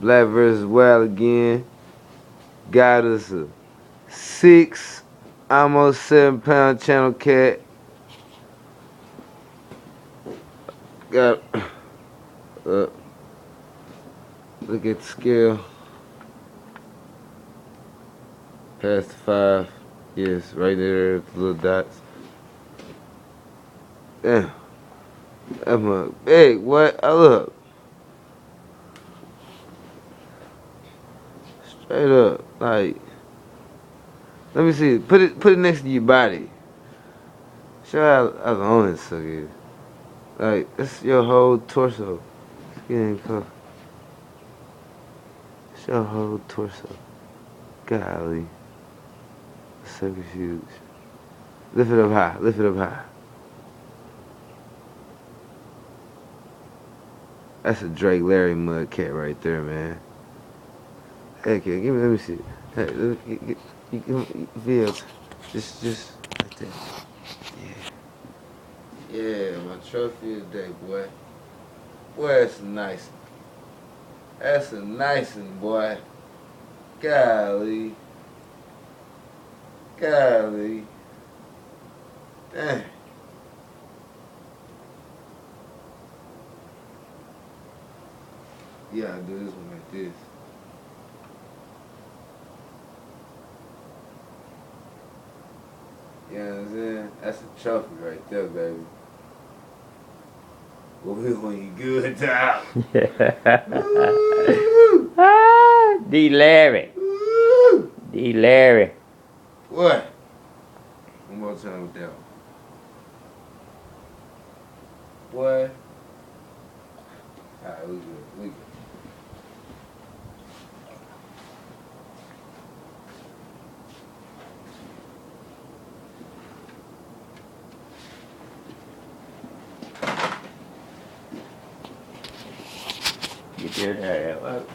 Black versus Wild again. Got us a 6, almost 7 pound channel cat. Got look at the scale. Past the 5. Yes, right there, the little dots. Damn. That mug big, what? Oh, look. Straight up. Like, let me see. Put it next to your body. Show how long this sucker is. Like, that's your whole torso. Skin cuff. It's your whole torso. Golly. That sucker's huge. Lift it up high. Lift it up high. That's a Drake Larry mud cat right there, man. Hey, kid, let me see. Hey, you feel just like that. Yeah. Yeah, my trophy of the day, boy. Boy, that's a nice one. That's a nice one, boy. Golly. Golly. Dang. Yeah, I do this one like this. You know what I'm saying? That's a trophy right there, baby. Well, when you good, dog. D. Larry. D. Larry. What? One more time with that one. What? Alright, we good. We good. You did that.